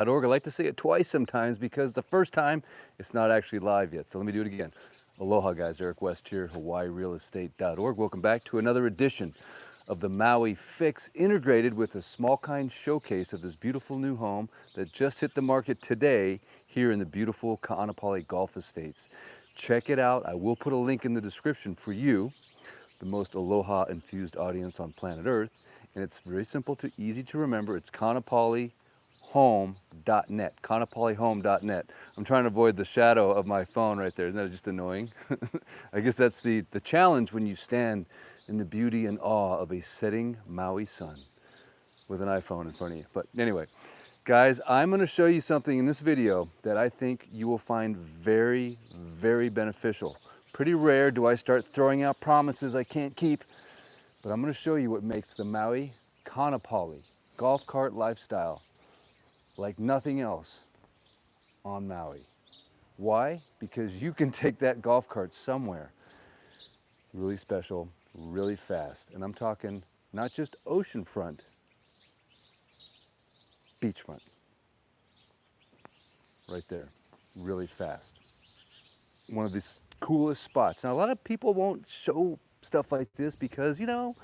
I like to say it twice sometimes because the first time it's not actually live yet. So let me do it again. Aloha guys, Eric West here, hawaiirealestate.org. Welcome back to another edition of the Maui Fix, integrated with a small kind showcase of this beautiful new home that just hit the market today here in the beautiful Ka'anapali Golf Estates. Check it out. I will put a link in the description for you, the most aloha infused audience on planet Earth. And it's very simple to easy to remember. It's kanapalijome.net, kanapalijome.net. I'm trying to avoid the shadow of my phone right there. Isn't that just annoying? I guess that's the challenge when you stand in the beauty and awe of a setting Maui sun with an iPhone in front of you. But anyway, guys, I'm going to show you something in this video that I think you will find very, very beneficial. Pretty rare do I start throwing out promises I can't keep, but I'm going to show you what makes the Maui Kanapali golf cart lifestyle like nothing else on Maui. Why? Because you can take that golf cart somewhere really special, really fast. And I'm talking not just oceanfront, beachfront. Right there, really fast. One of the coolest spots. Now, a lot of people won't show stuff like this because, you know,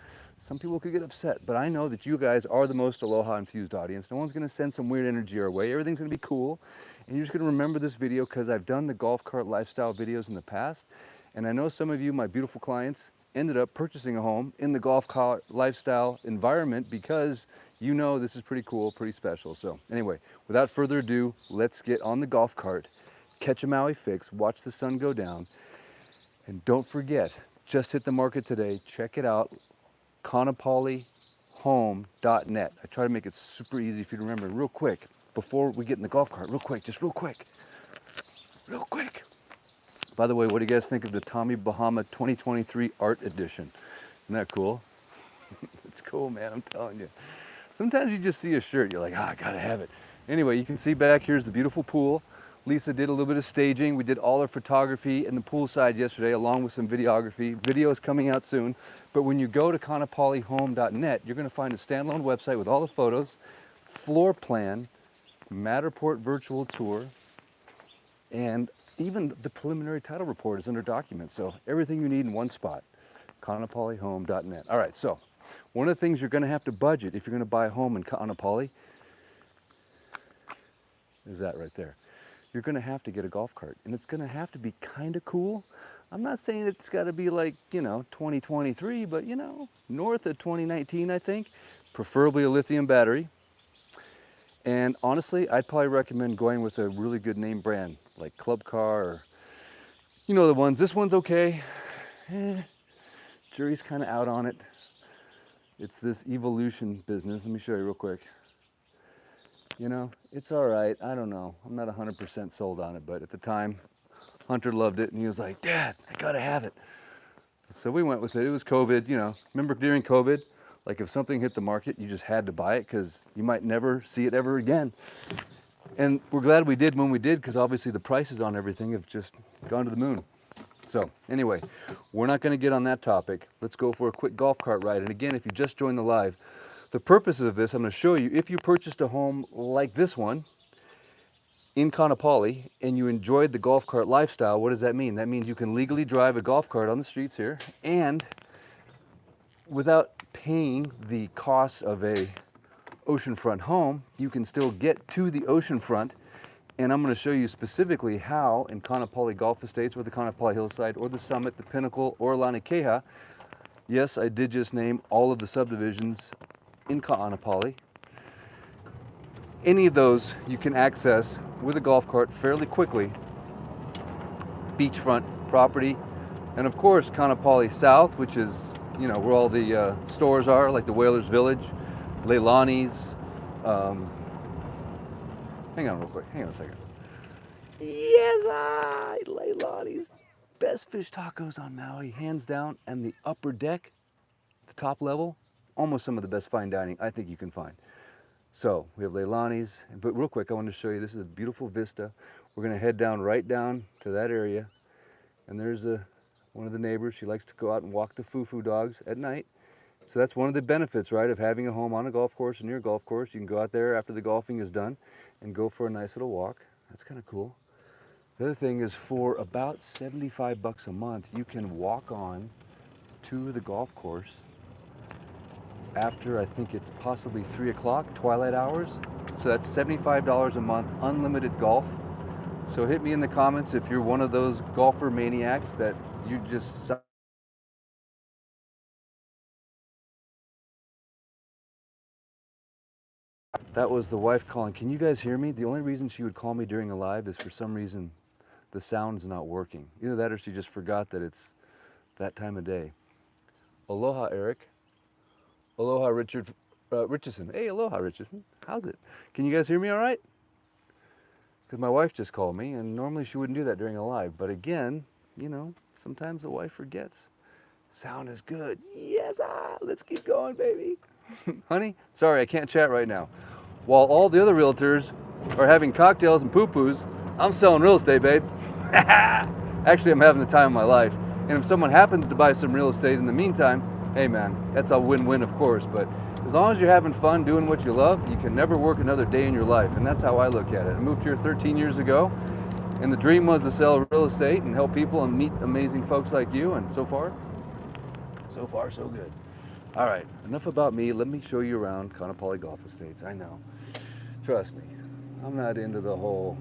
some people could get upset, but I know that you guys are the most aloha infused audience. No one's gonna send some weird energy our way. Everything's gonna be cool. And you're just gonna remember this video because I've done the golf cart lifestyle videos in the past. And I know some of you, my beautiful clients, ended up purchasing a home in the golf cart lifestyle environment because you know this is pretty cool, pretty special. So anyway, without further ado, let's get on the golf cart, catch a Maui fix, watch the sun go down. And don't forget, just hit the market today. Check it out, kanapalijome.net. I try to make it super easy for you to remember. Real quick, before we get in the golf cart, real quick. By the way, what do you guys think of the Tommy Bahama 2023 Art Edition? Isn't that cool? It's cool, man, I'm telling you. Sometimes you just see a shirt, you're like, I gotta have it. Anyway, you can see back here's the beautiful pool. Lisa did a little bit of staging. We did all our photography in the pool side yesterday, along with some videography. Video is coming out soon. But when you go to kanapalijome.net, you're gonna find a standalone website with all the photos, floor plan, Matterport virtual tour, and even the preliminary title report is under documents. So everything you need in one spot, kanapalijome.net. All right, so one of the things you're gonna have to budget if you're gonna buy a home in Ka'anapali is that right there. You're gonna have to get a golf cart, and it's gonna have to be kinda cool. I'm not saying it's gotta be like, you know, 2023, but you know, north of 2019, I think. Preferably a lithium battery. And honestly, I'd probably recommend going with a really good name brand, like Club Car, or, you know the ones. This one's okay. Jury's kinda out on it. It's this evolution business. Let me show you real quick. You know, it's all right. I don't know. I'm not 100% sold on it, but at the time, Hunter loved it, and he was like, Dad, I gotta have it. So we went with it. It was COVID, you know. Remember during COVID, like if something hit the market, you just had to buy it because you might never see it ever again. And we're glad we did when we did, because obviously the prices on everything have just gone to the moon. So anyway, we're not gonna get on that topic. Let's go for a quick golf cart ride. And again, if you just joined the live, the purpose of this, I'm going to show you, if you purchased a home like this one in Kanapali and you enjoyed the golf cart lifestyle, what does that mean? That means you can legally drive a golf cart on the streets here, and without paying the costs of a oceanfront home, you can still get to the oceanfront. And I'm going to show you specifically how in Kanapali Golf Estates, or the Kanapali Hillside, or the Summit, the Pinnacle, or Lanikeha. Yes, I did just name all of the subdivisions in Ka'anapali. Any of those you can access with a golf cart fairly quickly. Beachfront property. And of course, Kanapali South, which is, you know, where all the stores are, like the Whalers Village, Leilani's. Hang on real quick, hang on a second. Yes, Leilani's. Best fish tacos on Maui, hands down. And the upper deck, the top level, almost some of the best fine dining I think you can find. So we have Leilani's, but real quick, I want to show you, this is a beautiful vista. We're gonna head down, right down to that area. And there's one of the neighbors. She likes to go out and walk the foo-foo dogs at night. So that's one of the benefits, right, of having a home on a golf course or near a golf course. You can go out there after the golfing is done and go for a nice little walk. That's kind of cool. The other thing is, for about 75 bucks a month, you can walk on to the golf course after, I think it's possibly 3 o'clock, twilight hours. So that's $75 a month, unlimited golf. So hit me in the comments if you're one of those golfer maniacs that you just... That was the wife calling. Can you guys hear me? The only reason she would call me during a live is for some reason the sound's not working. Either that or she just forgot that it's that time of day. Aloha, Eric. Aloha, Richardson. Hey, aloha, Richardson. How's it? Can you guys hear me all right? Because my wife just called me, and normally she wouldn't do that during a live. But again, you know, sometimes the wife forgets. Sound is good. Yes, let's keep going, baby. Honey, sorry, I can't chat right now. While all the other realtors are having cocktails and poo-poos, I'm selling real estate, babe. Actually, I'm having the time of my life. And if someone happens to buy some real estate in the meantime, hey man, that's a win-win, of course. But as long as you're having fun doing what you love, you can never work another day in your life. And that's how I look at it. I moved here 13 years ago, and the dream was to sell real estate and help people and meet amazing folks like you. And so far, so good. All right, enough about me. Let me show you around Kaanapali Golf Estates. I know. Trust me, I'm not into the whole...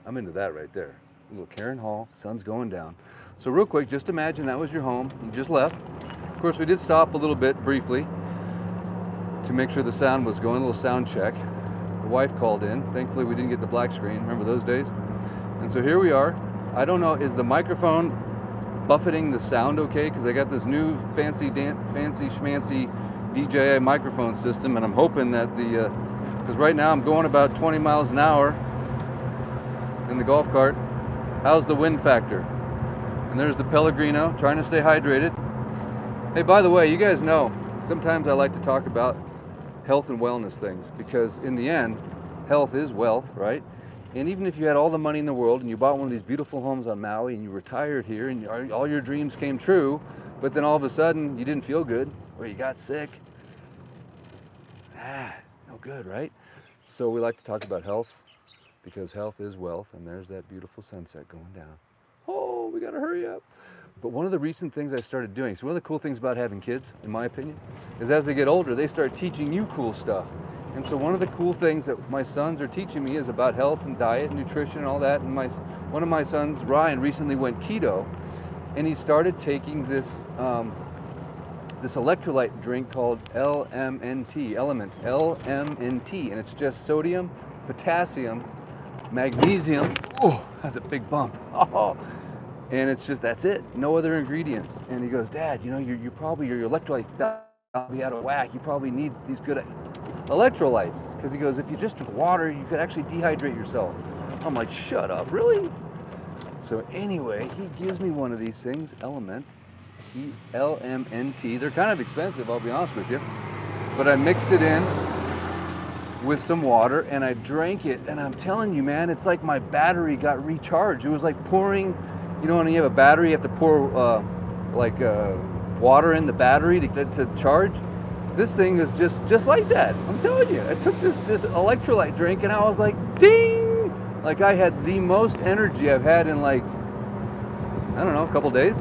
I'm into that right there. A little Karen Hall, sun's going down. So real quick, just imagine that was your home. You just left. Of course, we did stop a little bit briefly to make sure the sound was going, a little sound check. The wife called in. Thankfully, we didn't get the black screen. Remember those days? And so here we are. I don't know, is the microphone buffeting the sound okay? Because I got this new fancy schmancy DJI microphone system, and I'm hoping that because right now I'm going about 20 miles an hour in the golf cart. How's the wind factor? And there's the Pellegrino, trying to stay hydrated. Hey, by the way, you guys know, sometimes I like to talk about health and wellness things, because in the end, health is wealth, right? And even if you had all the money in the world and you bought one of these beautiful homes on Maui and you retired here and all your dreams came true, but then all of a sudden you didn't feel good or you got sick, no good, right? So we like to talk about health, because health is wealth. And there's that beautiful sunset going down. Oh, we gotta hurry up. But one of the recent things I started doing, so one of the cool things about having kids, in my opinion, is as they get older, they start teaching you cool stuff. And so one of the cool things that my sons are teaching me is about health and diet and nutrition and all that. And one of my sons, Ryan, recently went keto, and he started taking this this electrolyte drink called LMNT, and it's just sodium, potassium, magnesium. Oh, that's a big bump. Oh, and it's just, that's it, no other ingredients. And he goes, Dad, you know, you probably, your electrolyte be out of whack. You probably need these good electrolytes. Because he goes, if you just drink water, you could actually dehydrate yourself. I'm like, shut up, really? So anyway, he gives me one of these things, LMNT. They're kind of expensive, I'll be honest with you. But I mixed it in with some water and I drank it, and I'm telling you, man, it's like my battery got recharged. It was like pouring, you know, when you have a battery, you have to pour water in the battery to charge. This thing is just like that. I'm telling you, I took this electrolyte drink and I was like, ding! Like I had the most energy I've had in like, I don't know, a couple days.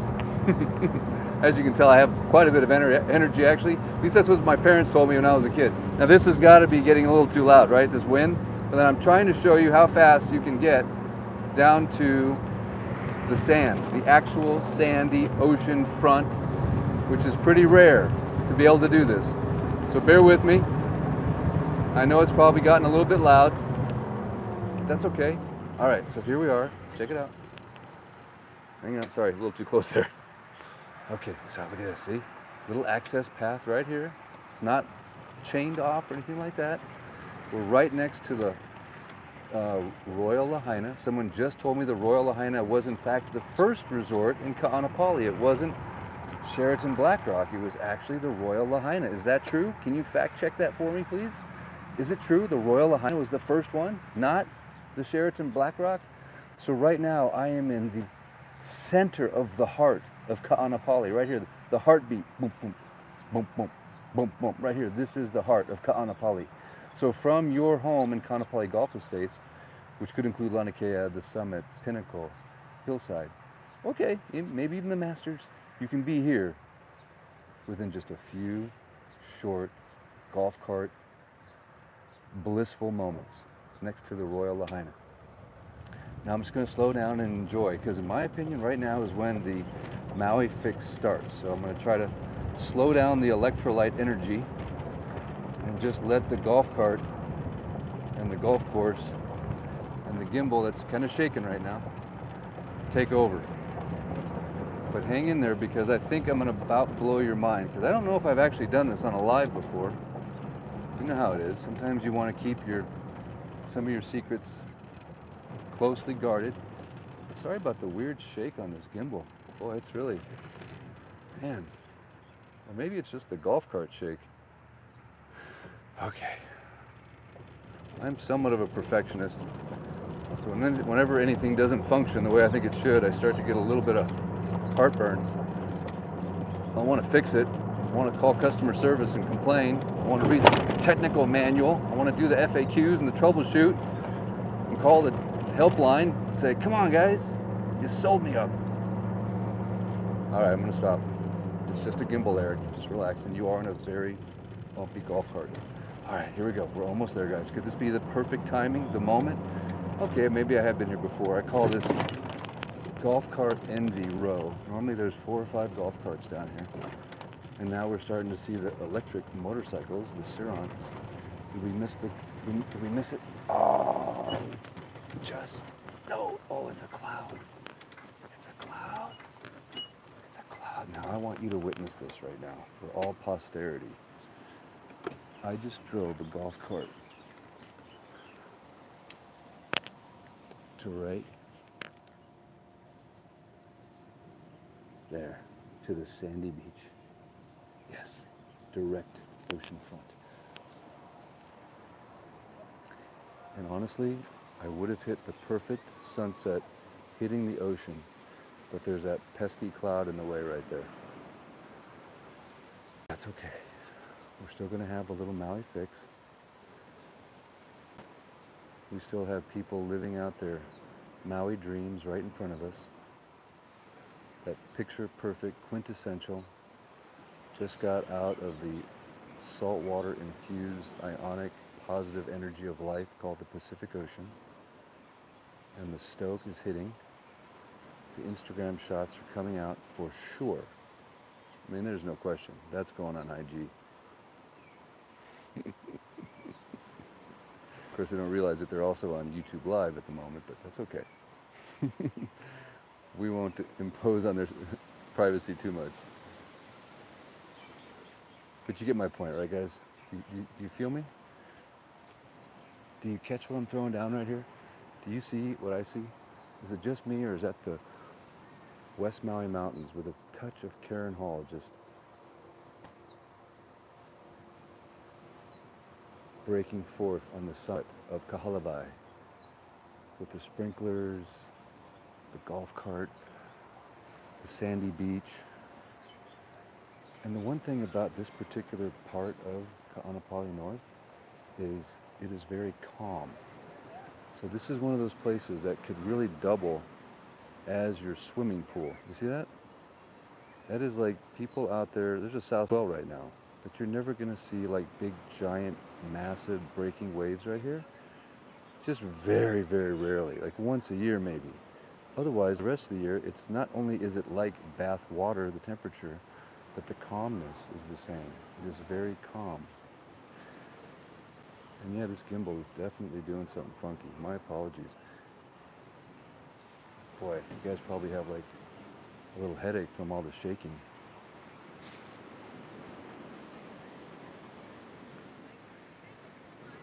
As you can tell, I have quite a bit of energy actually. At least that's what my parents told me when I was a kid. Now this has got to be getting a little too loud, right? This wind. But then I'm trying to show you how fast you can get down to the sand, the actual sandy ocean front, which is pretty rare to be able to do this. So bear with me. I know it's probably gotten a little bit loud. That's okay. All right, so here we are. Check it out. Hang on, sorry, a little too close there. Okay, so look at this, see? Little access path right here. It's not chained off or anything like that. We're right next to the Royal Lahaina. Someone just told me the Royal Lahaina was in fact the first resort in Kaanapali. It wasn't Sheraton Blackrock. It was actually the Royal Lahaina. Is that true? Can you fact check that for me, please? Is it true the Royal Lahaina was the first one, not the Sheraton Blackrock? So right now I am in the center of the heart of Kaanapali, right here, the heartbeat, boom, boom, Boom, boom, boom, boom. Right here, this is the heart of Ka'anapali. So from your home in Kaanapali Golf Estates, which could include Laniakea, the Summit, Pinnacle, Hillside, okay, maybe even the Masters, you can be here within just a few short golf cart blissful moments next to the Royal Lahaina. Now I'm just going to slow down and enjoy, because in my opinion right now is when the Maui fix starts. So I'm going to try to slow down the electrolyte energy and just let the golf cart and the golf course and the gimbal that's kind of shaking right now take over. But hang in there, because I think I'm going to about blow your mind, because I don't know if I've actually done this on a live before. You know how it is. Sometimes you want to keep some of your secrets closely guarded. Sorry about the weird shake on this gimbal. Boy, it's really, man. Or maybe it's just the golf cart shake. Okay. I'm somewhat of a perfectionist. So whenever anything doesn't function the way I think it should, I start to get a little bit of heartburn. I want to fix it. I want to call customer service and complain. I want to read the technical manual. I want to do the FAQs and the troubleshoot and call the helpline and say, come on guys, you sold me up. All right, I'm going to stop. It's just a gimbal, Eric. Just relax, and you are in a very bumpy golf cart. All right, here we go. We're almost there, guys. Could this be the perfect timing, the moment? Okay, maybe I have been here before. I call this golf cart envy row. Normally there's 4 or 5 golf carts down here. And now we're starting to see the electric motorcycles, the Sirons. Did we miss it? Oh, no. Oh, it's a cloud. It's a cloud. It's a cloud. Now I want you to witness this right now for all posterity. I just drove a golf cart to right there, to the sandy beach. Yes, direct ocean front. And honestly, I would have hit the perfect sunset hitting the ocean, but there's that pesky cloud in the way right there. That's okay. We're still going to have a little Maui fix. We still have people living out their Maui dreams right in front of us. That picture perfect, quintessential, just got out of the saltwater infused ionic positive energy of life called the Pacific Ocean. And the stoke is hitting. The Instagram shots are coming out for sure. I mean, there's no question. That's going on IG. Of course, I don't realize that they're also on YouTube Live at the moment, but that's okay. We won't impose on their privacy too much. But you get my point, right, guys? Do you feel me? Do you catch what I'm throwing down right here? Do you see what I see? Is it just me, or is that the West Maui Mountains with a touch of Karen Hall just breaking forth on the summit of Kahalabai with the sprinklers, the golf cart, the sandy beach. And the one thing about this particular part of Ka'anapali North is it is very calm. So this is one of those places that could really double as your swimming pool. You see that? That is like people out there, there's a south swell right now, but you're never gonna see like big, giant, massive breaking waves right here. Just very, very rarely, like once a year maybe. Otherwise, the rest of the year, it's not only is it like bath water, the temperature, but the calmness is the same. It is very calm. And yeah, this gimbal is definitely doing something funky. My apologies. Boy, you guys probably have like a little headache from all the shaking.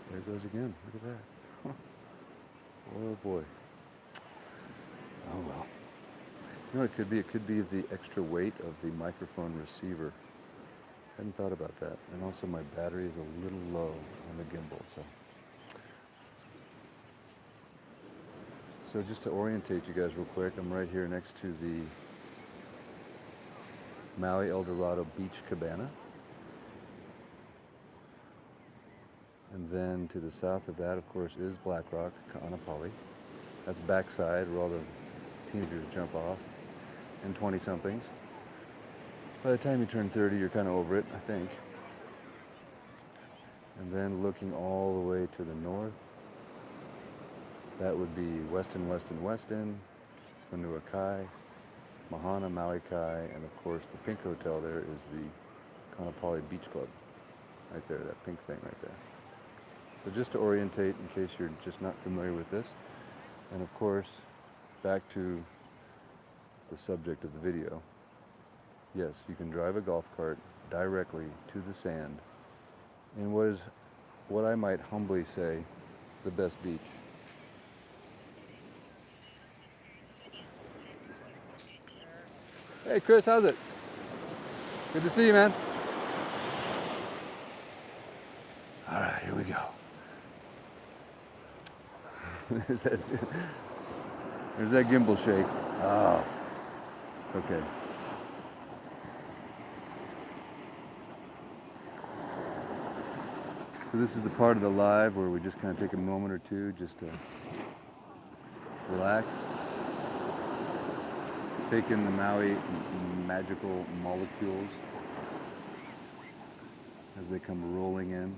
There it goes again. Look at that. Huh. Oh boy. Oh well. You know what it could be? It could be the extra weight of the microphone receiver. Hadn't thought about that. And also my battery is a little low on the gimbal, so just to orientate you guys real quick, I'm right here next to the Maui Eldorado Beach Cabana. then to the south of that, of course, is Black Rock, Kaanapali. That's backside where all the teenagers jump off, and 20-somethings. By the time you turn 30, you're kind of over it, I think. And then looking all the way to the north, that would be Weston, Honua Kai, Mahana, Maui Kai, and of course the pink hotel there is the Kaanapali Beach Club. Right there, that pink thing right there. So just to orientate in case you're just not familiar with this. And of course, back to the subject of the video. Yes, you can drive a golf cart directly to the sand in what I might humbly say, the best beach. Hey Chris, how's it? Good to see you, man. All right, here we go. there's that gimbal shake. Oh, it's okay. So this is the part of the live where we just kind of take a moment or two just to relax. Take in the Maui magical molecules as they come rolling in.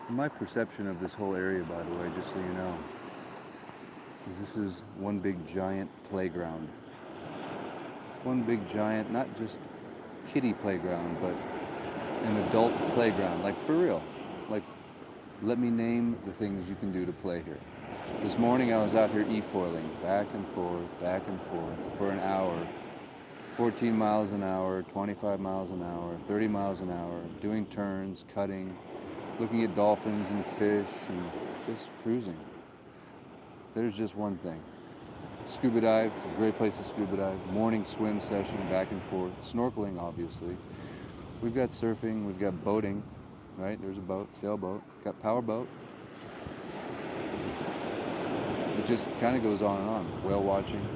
My perception of this whole area, by the way, just so you know, is this is one big giant playground. One big giant, not just kiddie playground, but an adult playground, like for real. Like, let me name the things you can do to play here. This morning I was out here e-foiling, back and forth, for an hour. 14 miles an hour, 25 miles an hour, 30 miles an hour, doing turns, cutting, looking at dolphins and fish, and just cruising. There's just one thing. Scuba dive, it's a great place to scuba dive. Morning swim session, back and forth. Snorkeling, obviously. We've got surfing, we've got boating, right? There's a boat, sailboat, got power boat. It just kind of goes on and on. Whale watching.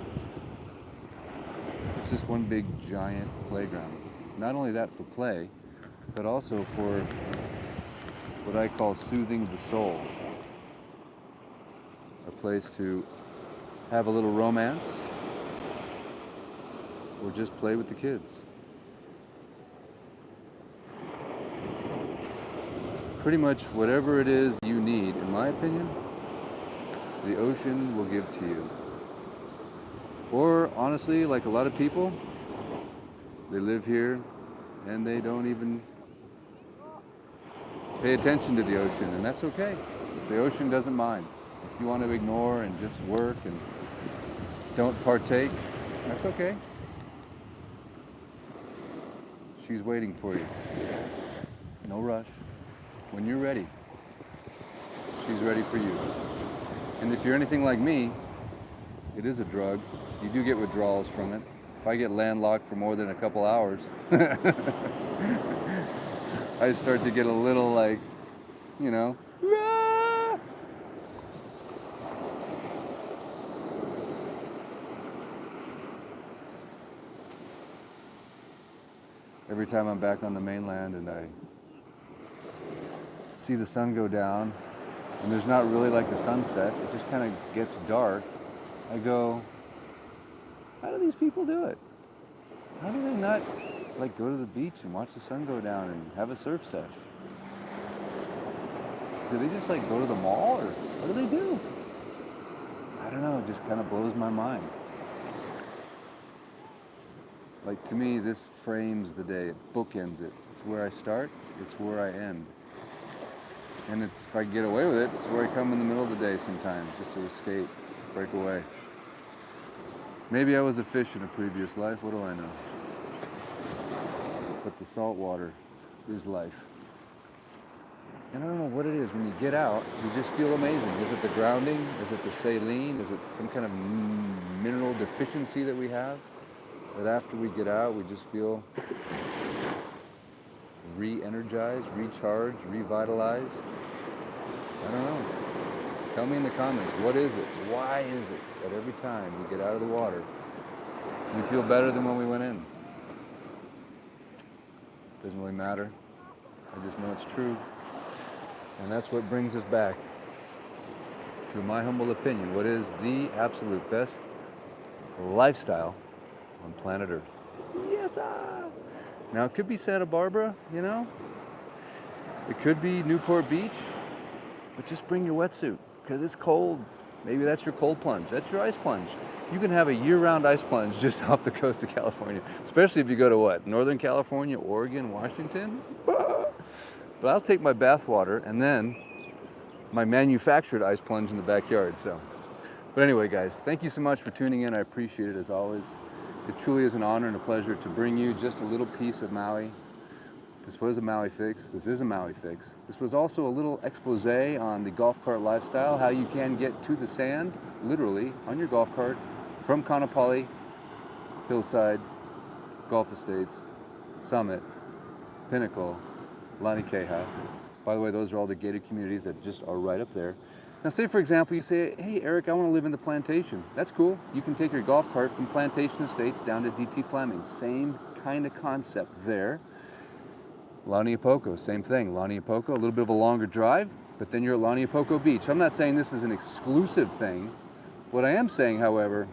It's just one big giant playground. Not only that for play, but also for what I call soothing the soul. A place to have a little romance, or just play with the kids. Pretty much whatever it is you need, in my opinion, the ocean will give to you. Or honestly, like a lot of people, they live here and they don't even pay attention to the ocean, and that's okay. The ocean doesn't mind. If you want to ignore and just work and don't partake, that's okay. She's waiting for you. No rush. When you're ready, she's ready for you. And if you're anything like me, it is a drug. You do get withdrawals from it. If I get landlocked for more than a couple hours, I start to get a little like, you know, every time I'm back on the mainland and I see the sun go down and there's not really like a sunset, it just kind of gets dark, I go, how do these people do it? How do they not like go to the beach and watch the sun go down and have a surf sesh? Do they just like go to the mall, or what do they do? I don't know, it just kind of blows my mind. Like, to me, this frames the day, it bookends it. It's where I start, it's where I end. And it's, if I get away with it, it's where I come in the middle of the day sometimes, just to escape, break away. Maybe I was a fish in a previous life, what do I know? But the salt water is life. And I don't know what it is, when you get out, you just feel amazing. Is it the grounding? Is it the saline? Is it some kind of mineral deficiency that we have? That after we get out, we just feel re-energized, recharged, revitalized. I don't know. Tell me in the comments, what is it? Why is it that every time we get out of the water, we feel better than when we went in? Doesn't really matter. I just know it's true. And that's what brings us back to my humble opinion, what is the absolute best lifestyle on planet Earth. Yes, sir. Now, it could be Santa Barbara, you know? It could be Newport Beach, but just bring your wetsuit because it's cold. Maybe that's your cold plunge. That's your ice plunge. You can have a year-round ice plunge just off the coast of California, especially if you go to what? Northern California, Oregon, Washington? But I'll take my bath water and then my manufactured ice plunge in the backyard. So, but anyway, guys, thank you so much for tuning in. I appreciate it as always. It truly is an honor and a pleasure to bring you just a little piece of Maui. This was a Maui fix. This is a Maui fix. This was also a little expose on the golf cart lifestyle, how you can get to the sand, literally, on your golf cart from Kaanapali, Hillside, Golf Estates, Summit, Pinnacle, Lanikeha. By the way, those are all the gated communities that just are right up there. Now, say for example, you say, hey, Eric, I want to live in the Plantation. That's cool. You can take your golf cart from Plantation Estates down to DT Fleming. Same kind of concept there. Laniapoko, same thing. Laniapoko, a little bit of a longer drive, but then you're at Laniapoko Beach. I'm not saying this is an exclusive thing. What I am saying, however,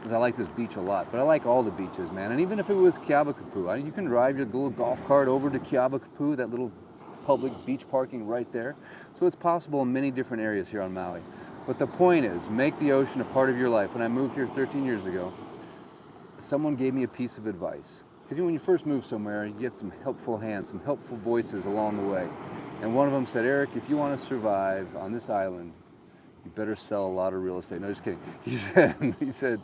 is I like this beach a lot, but I like all the beaches, man. And even if it was Keabakapu, you can drive your little golf cart over to Keabakapu, that little public beach parking right there. So it's possible in many different areas here on Maui. But the point is, make the ocean a part of your life. When I moved here 13 years ago, someone gave me a piece of advice. Because when you first move somewhere, you get some helpful hands, some helpful voices along the way. And one of them said, Eric, if you want to survive on this island, you better sell a lot of real estate. No, just kidding. He said,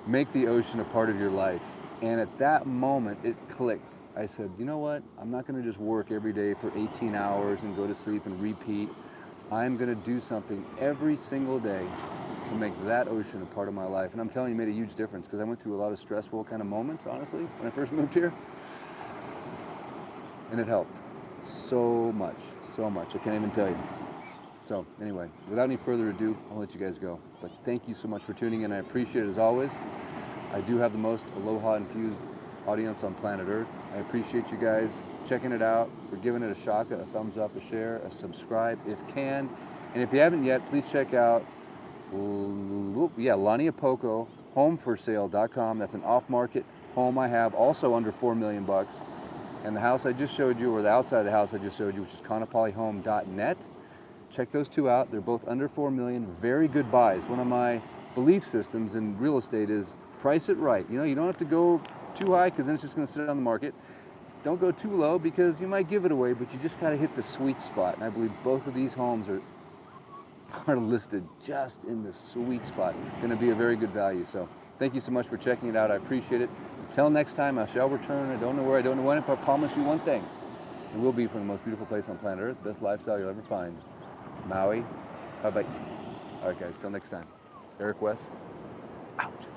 make the ocean a part of your life. And at that moment, it clicked. I said, you know what? I'm not going to just work every day for 18 hours and go to sleep and repeat. I'm going to do something every single day to make that ocean a part of my life. And I'm telling you, it made a huge difference because I went through a lot of stressful kind of moments, honestly, when I first moved here. And it helped so much, so much. I can't even tell you. So anyway, without any further ado, I'll let you guys go. But thank you so much for tuning in. I appreciate it as always. I do have the most aloha-infused audience on planet Earth. I appreciate you guys checking it out, for giving it a shaka, a thumbs up, a share, a subscribe if can. And if you haven't yet, please check out Laniapoko, homeforsale.com. That's an off-market home I have, also under $4 million. And the house I just showed you, or the outside of the house I just showed you, which is kaanapalihome.net. Check those two out. They're both under $4 million. Very good buys. One of my belief systems in real estate is price it right. You know, you don't have to go too high because then it's just going to sit on the market. Don't go too low because you might give it away, but you just got to hit the sweet spot. And I believe both of these homes are listed just in the sweet spot. Going to be a very good value. So thank you so much for checking it out. I appreciate it. Until next time, I shall return. I don't know where, I don't know when, but I promise you one thing. It will be from the most beautiful place on planet Earth, best lifestyle you'll ever find. Maui. Bye-bye. All right, guys, till next time. Eric West, out.